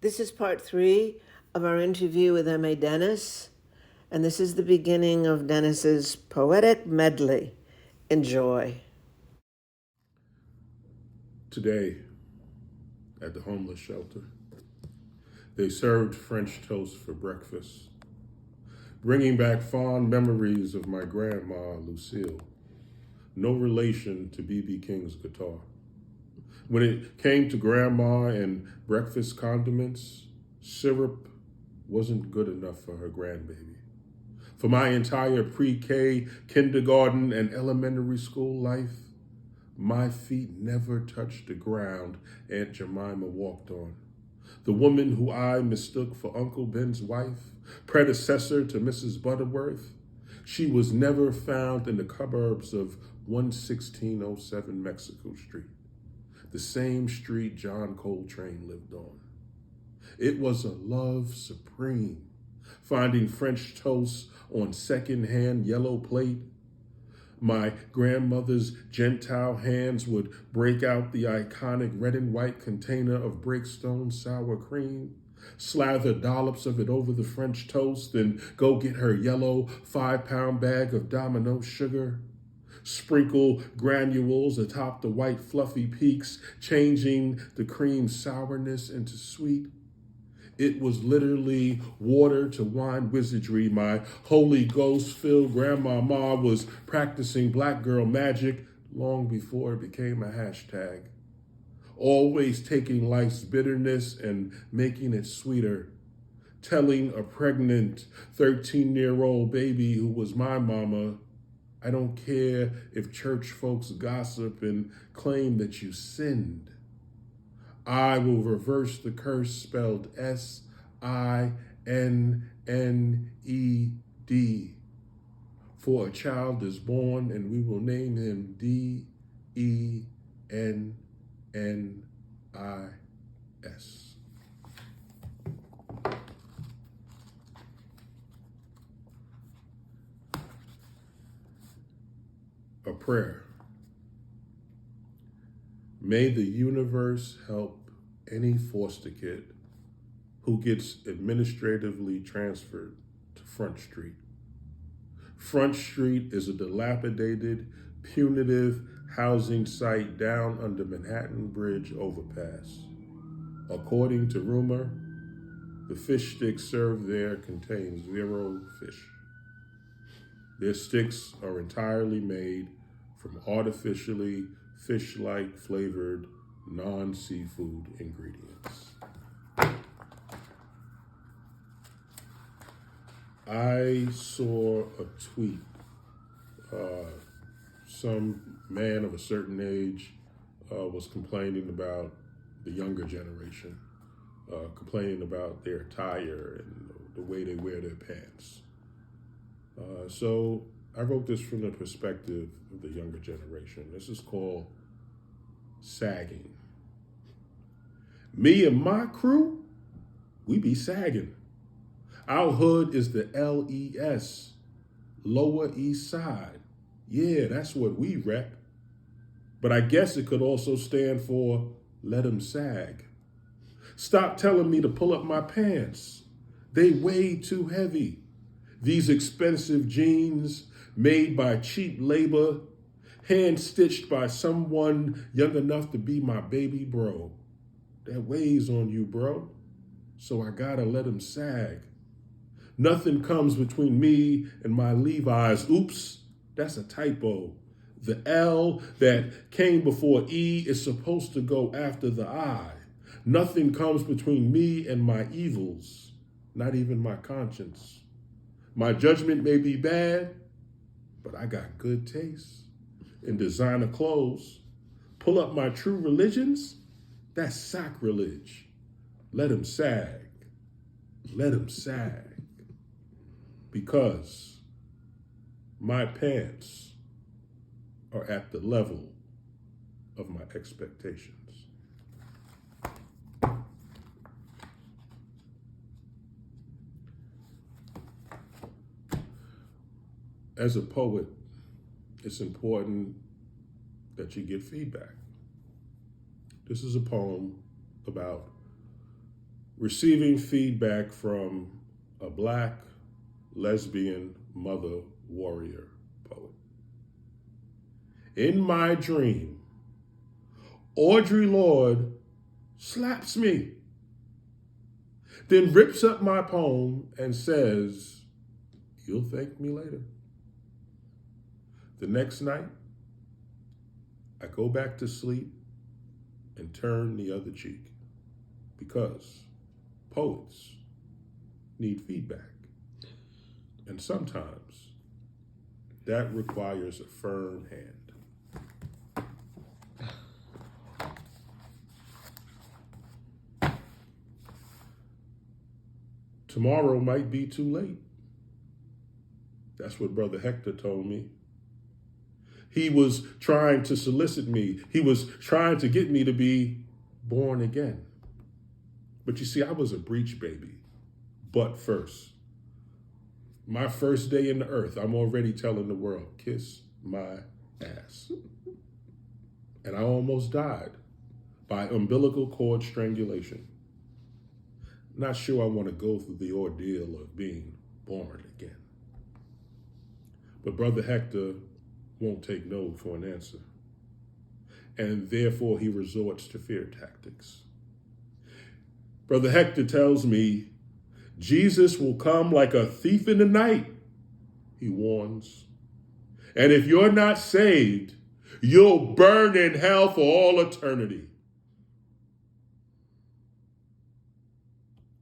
This is part 3 of our interview with M.A. Dennis, and this is the beginning of Dennis's poetic medley. Enjoy. Today, at the homeless shelter, they served French toast for breakfast, bringing back fond memories of my grandma, Lucille, no relation to B.B. King's guitar. When it came to grandma and breakfast condiments, syrup wasn't good enough for her grandbaby. For my entire pre-K, kindergarten, and elementary school life, my feet never touched the ground Aunt Jemima walked on. The woman who I mistook for Uncle Ben's wife, predecessor to Mrs. Butterworth, she was never found in the suburbs of 11607 Mexico Street, the same street John Coltrane lived on. It was a love supreme, finding French toast on second-hand yellow plate. My grandmother's Gentile hands would break out the iconic red and white container of Breakstone sour cream, slather dollops of it over the French toast, then go get her yellow 5-pound bag of Domino sugar, sprinkle granules atop the white fluffy peaks, changing the cream sourness into sweet. It was literally water to wine wizardry. My Holy Ghost-filled grandmama was practicing black girl magic long before it became a hashtag. Always taking life's bitterness and making it sweeter. Telling a pregnant 13-year-old baby who was my mama, I don't care if church folks gossip and claim that you sinned. I will reverse the curse spelled Sinned. For a child is born and we will name him Dennis. A prayer. May the universe help any foster kid who gets administratively transferred to Front Street. Front Street is a dilapidated, punitive housing site down under Manhattan Bridge overpass. According to rumor, the fish sticks served there contain 0 fish. Their sticks are entirely made from artificially fish-like flavored non-seafood ingredients. I saw a tweet. Some man of a certain age was complaining about the younger generation, complaining about their attire and the way they wear their pants. So I wrote this from the perspective of the younger generation. This is called sagging. Me and my crew, we be sagging. Our hood is the LES, Lower East Side. Yeah, that's what we rep. But I guess it could also stand for let 'em sag. Stop telling me to pull up my pants. They way too heavy. These expensive jeans made by cheap labor, hand-stitched by someone young enough to be my baby bro. That weighs on you, bro. So I gotta let him sag. Nothing comes between me and my Levi's. Oops, that's a typo. The L that came before E is supposed to go after the I. Nothing comes between me and my evils, not even my conscience. My judgment may be bad, but I got good taste in designer clothes. Pull up my true religions, that's sacrilege. Let him sag. Let him sag. Because my pants are at the level of my expectations. As a poet, it's important that you get feedback. This is a poem about receiving feedback from a black lesbian mother warrior poet. In my dream, Audre Lorde slaps me, then rips up my poem and says, "You'll thank me later." The next night, I go back to sleep and turn the other cheek because poets need feedback. And sometimes that requires a firm hand. Tomorrow might be too late. That's what Brother Hector told me. He was trying to solicit me. He was trying to get me to be born again. But you see, I was a breech baby. But first, my first day in the earth, I'm already telling the world, kiss my ass. And I almost died by umbilical cord strangulation. Not sure I want to go through the ordeal of being born again. But Brother Hector won't take no for an answer. And therefore he resorts to fear tactics. Brother Hector tells me, Jesus will come like a thief in the night, he warns. And if you're not saved, you'll burn in hell for all eternity.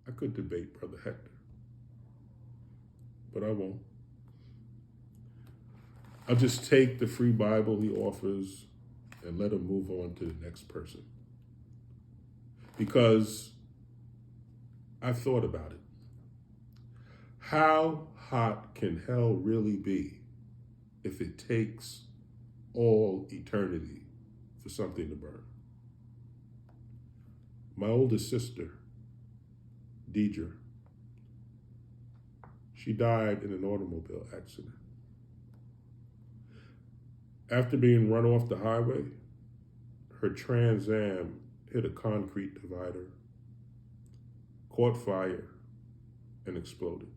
I could debate Brother Hector, but I won't. I'll just take the free Bible he offers and let him move on to the next person. Because I've thought about it. How hot can hell really be if it takes all eternity for something to burn? My oldest sister, Deidre, she died in an automobile accident. After being run off the highway, her Trans Am hit a concrete divider, caught fire, and exploded.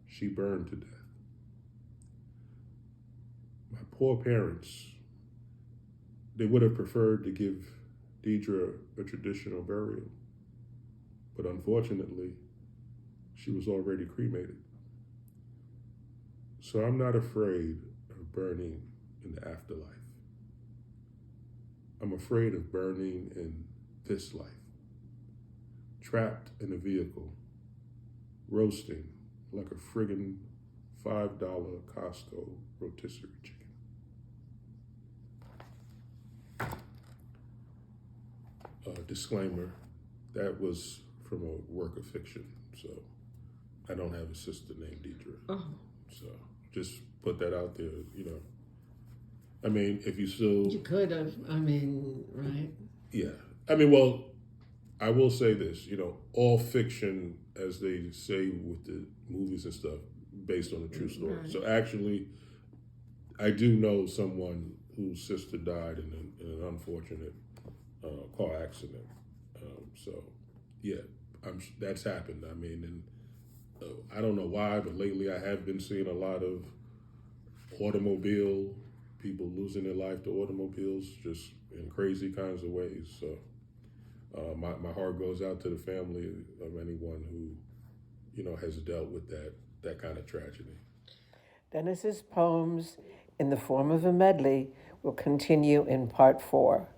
She burned to death. My poor parents, they would have preferred to give Deidre a traditional burial, but unfortunately, she was already cremated. So I'm not afraid of burning in the afterlife. I'm afraid of burning in this life, trapped in a vehicle, roasting like a friggin' $5 Costco rotisserie chicken. Disclaimer, that was from a work of fiction, so I don't have a sister named Deidre. Oh. So just put that out there, you know. I mean, if you still... You could have, right? Yeah. I mean, well, I will say this, you know, all fiction, as they say with the movies and stuff, based on a true story. Right. So actually, I do know someone whose sister died in an unfortunate car accident. So, yeah, that's happened. I mean, and I don't know why, but lately I have been seeing a lot of automobile people losing their life to automobiles, just in crazy kinds of ways. So my heart goes out to the family of anyone who, you know, has dealt with that kind of tragedy. Dennis's poems in the form of a medley will continue in part 4.